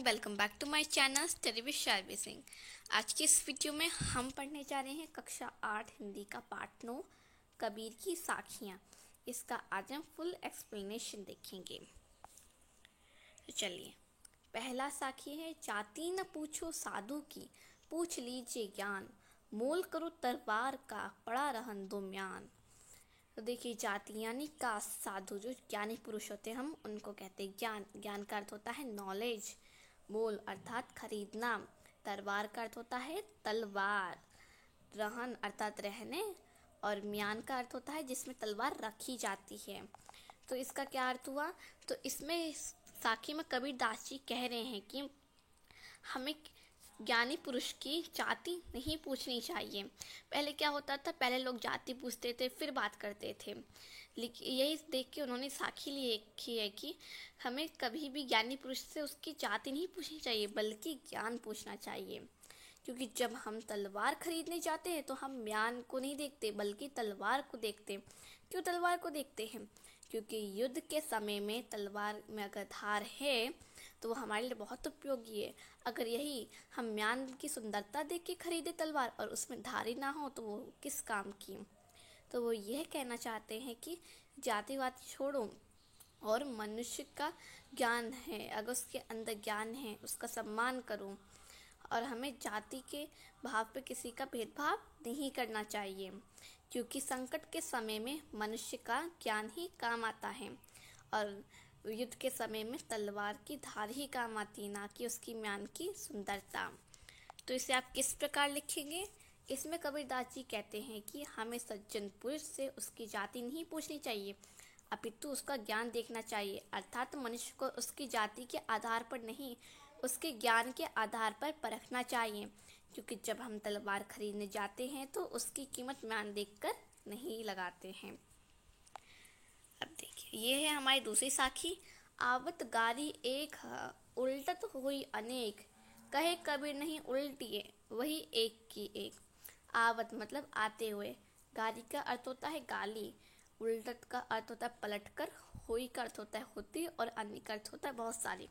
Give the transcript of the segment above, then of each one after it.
Welcome back to my channel study with Sharvi Singh. आज की इस वीडियो में हम पढ़ने जा रहे हैं कक्षा 8 हिंदी का पाठ 9 कबीर की साखियाँ। इसका आज हम फुल एक्सप्लेनेशन देखेंगे। तो चलिए, पहला साखी है, जाति न पूछो साधु की, पूछ लीजिए ज्ञान, मोल करो तलवार का, पड़ा रहन दो म्यान। तो देखिए, जाति यानी कास्ट, साधु जो ज्ञानी पुरुष होते हैं हम उनको कहते हैं ज्ञान। ज्ञान का अर्थ होता है नॉलेज। मोल अर्थात खरीदना। तलवार का अर्थ होता है तलवार। रहन अर्थात रहने। और म्यान का अर्थ होता है जिसमें तलवार रखी जाती है। तो इसका क्या अर्थ हुआ? तो इसमें साखी में कबीर दास जी कह रहे हैं कि हमें ज्ञानी पुरुष की जाति नहीं पूछनी चाहिए। पहले क्या होता था, पहले लोग जाति पूछते थे फिर बात करते थे। लेकिन यही देख के उन्होंने साखी लिखी है कि हमें कभी भी ज्ञानी पुरुष से उसकी जाति नहीं पूछनी चाहिए बल्कि ज्ञान पूछना चाहिए। क्योंकि जब हम तलवार खरीदने जाते हैं तो हम म्यान को नहीं देखते बल्कि तलवार को देखते हैं। क्यों तलवार को देखते हैं? क्योंकि युद्ध के समय में तलवार में अगर धार है तो वो हमारे लिए बहुत उपयोगी है। अगर यही हम म्यान की सुंदरता देख के खरीदे तलवार और उसमें धारी ना हो तो वो किस काम की। तो वो यह कहना चाहते हैं कि जातिवाद छोड़ो और मनुष्य का ज्ञान है, अगर उसके अंदर ज्ञान है उसका सम्मान करो। और हमें जाति के भाव पे किसी का भेदभाव नहीं करना चाहिए, क्योंकि संकट के समय में मनुष्य का ज्ञान ही काम आता है और युद्ध के समय में तलवार की धार ही काम आती है, ना कि उसकी म्यान की सुंदरता। तो इसे आप किस प्रकार लिखेंगे? इसमें कबीरदास जी कहते हैं कि हमें सज्जन पुरुष से उसकी जाति नहीं पूछनी चाहिए अपितु उसका ज्ञान देखना चाहिए। अर्थात मनुष्य को उसकी जाति के आधार पर नहीं, उसके ज्ञान के आधार पर परखना चाहिए। क्योंकि जब हम तलवार खरीदने जाते हैं तो उसकी कीमत म्यान देखकर नहीं लगाते हैं। अब देखिए, ये है हमारी दूसरी साखी। आवत गारी एक उल्टत हुई अनेक, कहे कबीर नहीं उल्टिए, वही एक की एक। आवत मतलब आते हुए, गारी का अर्थ होता है गाली, उल्टत का अर्थ होता है पलटकर, हुई का अर्थ होता है होती और अन्य का अर्थ होता है बहुत सारी।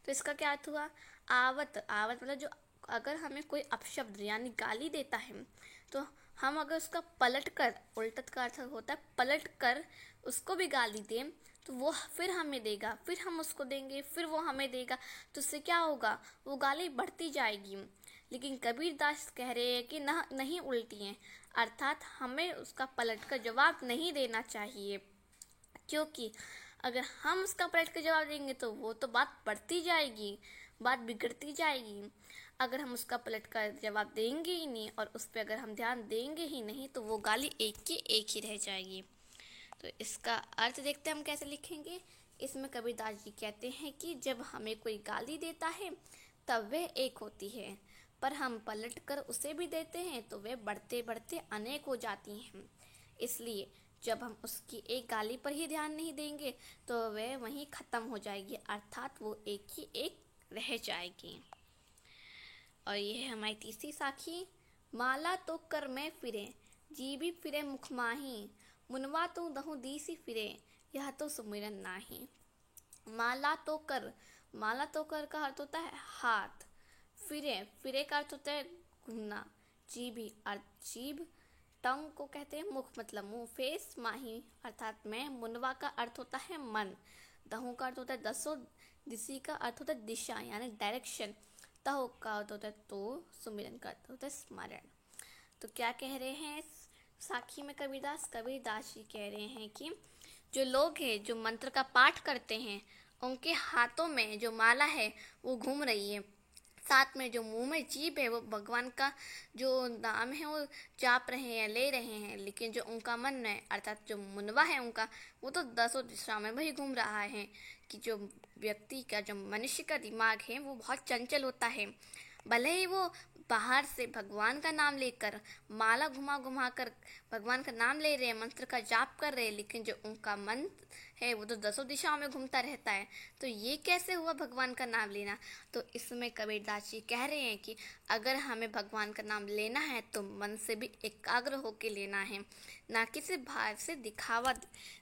तो इसका क्या अर्थ हुआ? आवत, आवत मतलब जो अगर हमें कोई अपशब्द यानी गाली देता है तो हम अगर उसका पलट कर, उल्टत का अर्थ होता है पलट कर उसको भी गाली दें तो वो फिर हमें देगा, फिर हम उसको देंगे, फिर वो हमें देगा। तो उससे क्या होगा? वो गाली बढ़ती जाएगी। लेकिन कबीर दास कह रहे हैं कि नहीं उल्टी है, अर्थात हमें उसका पलट कर जवाब नहीं देना चाहिए। क्योंकि अगर हम उसका पलट कर जवाब देंगे तो वो तो बात बढ़ती जाएगी, बात बिगड़ती जाएगी। अगर हम उसका पलट कर जवाब देंगे ही नहीं और उस पर अगर हम ध्यान देंगे ही नहीं तो वो गाली एक की एक ही रह जाएगी। तो इसका अर्थ देखते हैं हम कैसे लिखेंगे। इसमें कबीरदास जी कहते हैं कि जब हमें कोई गाली देता है तब वह एक होती है, पर हम पलट कर उसे भी देते हैं तो वे बढ़ते बढ़ते अनेक हो जाती हैं। इसलिए जब हम उसकी एक गाली पर ही ध्यान नहीं देंगे तो वह वहीं ख़त्म हो जाएगी, अर्थात वो एक ही एक रह जाएगी। और यह है हमारी तीसरी साखी। माला तो कर मैं फिरे, जी भी फिरे मुख माही, मुनवा तो दहु दीसी फिरे, यह तो सुमिरन नाही। माला तो कर, माला तो कर का अर्थ होता है हाथ। फिरे, फिरे का अर्थ होता है घूमना। जीभी अर्थ जीभ। टंग को कहते हैं मुख मतलब मुंह, फेस। माही अर्थात मैं। मुनवा का अर्थ होता है मन। दहु का अर्थ होता है दसों। दिशी का अर्थ होता है दिशा यानी डायरेक्शन। तहो का अर्थ होता है तो। सुमिरन का अर्थ होता है स्मरण। तो क्या कह रहे हैं साखी में कबीरदास? कबीरदास जी कह रहे हैं कि जो लोग हैं जो मंत्र का पाठ करते हैं उनके हाथों में जो माला है वो घूम रही है, साथ में जो मुंह में जीभ है वो भगवान का जो नाम है वो जाप रहे हैं, ले रहे हैं। लेकिन जो उनका मन है अर्थात जो मुनवा है उनका, वो तो दसों दिशा में वही घूम रहा है। कि जो व्यक्ति का, जो मनुष्य का दिमाग है वो बहुत चंचल होता है। भले ही वो बाहर से भगवान का नाम लेकर माला घुमा घुमा कर भगवान का नाम ले रहे हैं, मंत्र का जाप कर रहे हैं, लेकिन जो उनका मन है वो तो दसों दिशाओं में घूमता रहता है। तो ये कैसे हुआ भगवान का नाम लेना? तो इसमें कबीरदास जी कह रहे हैं कि अगर हमें भगवान का नाम लेना है तो मन से भी एकाग्र होकर लेना है, ना कि सिर्फ बाहर से दिखावा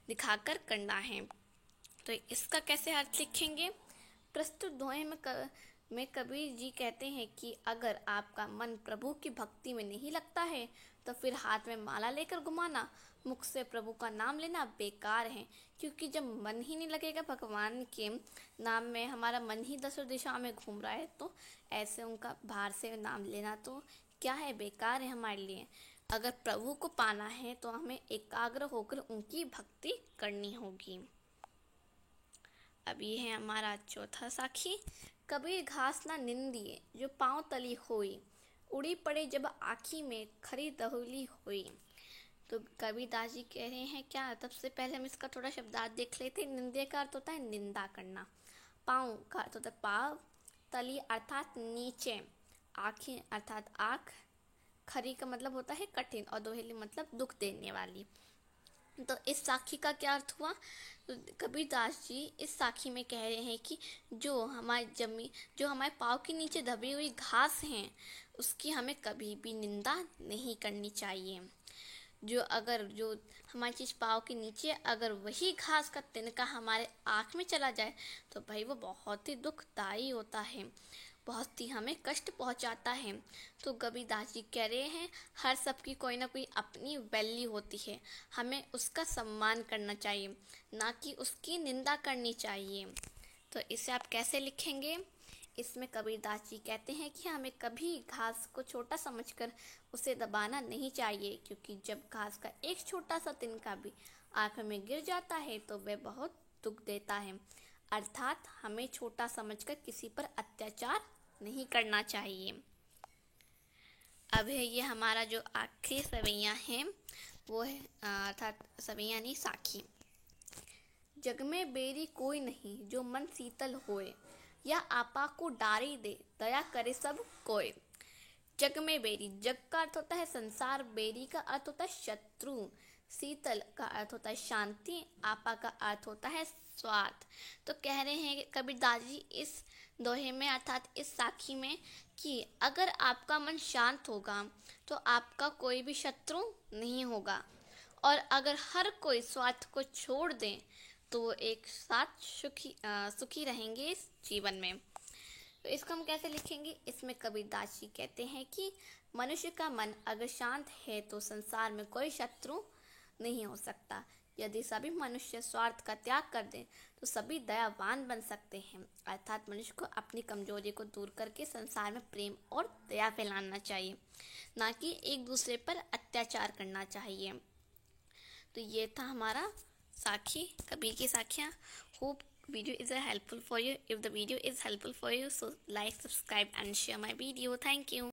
दिखाकर करना है। तो इसका कैसे अर्थ लिखेंगे? प्रस्तुत दोहे में में कबीर जी कहते हैं कि अगर आपका मन प्रभु की भक्ति में नहीं लगता है तो फिर हाथ में माला लेकर घुमाना, मुख से प्रभु का नाम लेना बेकार है। क्योंकि जब मन ही नहीं लगेगा भगवान के नाम में, हमारा मन ही दसों दिशा में घूम रहा है, तो ऐसे उनका बाहर से नाम लेना तो क्या है, बेकार है हमारे लिए। अगर प्रभु को पाना है तो हमें एकाग्र होकर उनकी भक्ति करनी होगी। अब ये है हमारा चौथा साखी। कबीर घास ना निंदिए जो पाँव तली होई, उड़ी पड़े जब आँखी में खरी दहुली होई। तो कबीरदास जी कह रहे हैं क्या, तब से पहले हम इसका थोड़ा शब्दार्थ देख लेते हैं। निंदे का अर्थ होता है निंदा करना, पाँव का अर्थ होता है पाँव, तली अर्थात नीचे, आँखें अर्थात आँख, खरी का मतलब होता है कठिन, और दोहेली मतलब दुख देने वाली। तो इस साखी का क्या अर्थ हुआ? तो कबीरदास जी इस साखी में कह रहे हैं कि जो हमारे पाँव के नीचे दबी हुई घास हैं, उसकी हमें कभी भी निंदा नहीं करनी चाहिए। जो हमारी चीज़ पाँव के नीचे, अगर वही घास का तिनका हमारे आँख में चला जाए तो भाई वो बहुत ही दुखदाई होता है, बहुत ही हमें कष्ट पहुंचाता है। तो कबीरदास जी कह रहे हैं हर सबकी कोई ना कोई अपनी वैल्यू होती है, हमें उसका सम्मान करना चाहिए, ना कि उसकी निंदा करनी चाहिए। तो इसे आप कैसे लिखेंगे? इसमें कबीरदास जी कहते हैं कि हमें कभी घास को छोटा समझकर उसे दबाना नहीं चाहिए, क्योंकि जब घास का एक छोटा सा तिनका भी आँख में गिर जाता है तो वह बहुत दुख देता है। अर्थात हमें छोटा समझकर किसी पर अत्याचार नहीं करना चाहिए। अब है ये हमारा जो आखिरी सवैया है, वो है अर्थात सवैया नहीं साखी। जग में बेरी कोई नहीं जो मन शीतल होए, या आपा को डारी दे दया करे सब कोय। जग में बेरी, जग का अर्थ होता है संसार, बेरी का अर्थ होता है शत्रु, शीतल का अर्थ होता है शांति, आपा का अर्थ होता है स्वार्थ। तो कह रहे हैं कबीरदास जी इस दोहे में अर्थात इस साखी में कि अगर आपका मन शांत होगा तो आपका कोई भी शत्रु नहीं होगा, और अगर हर कोई स्वार्थ को छोड़ दे तो एक साथ सुखी रहेंगे इस जीवन में। तो इसको हम कैसे लिखेंगे? इसमें कबीरदास जी कहते हैं कि मनुष्य का मन अगर शांत है तो संसार में कोई शत्रु नहीं हो सकता। यदि सभी मनुष्य स्वार्थ का त्याग कर दें तो सभी दयावान बन सकते हैं। अर्थात मनुष्य को अपनी कमजोरी को दूर करके संसार में प्रेम और दया फैलाना चाहिए, ना कि एक दूसरे पर अत्याचार करना चाहिए। तो ये था हमारा साखी, कबीर की साखियाँ। Hope video is helpful for you. If the video is helpful for you, so like, subscribe and share my video. Thank you.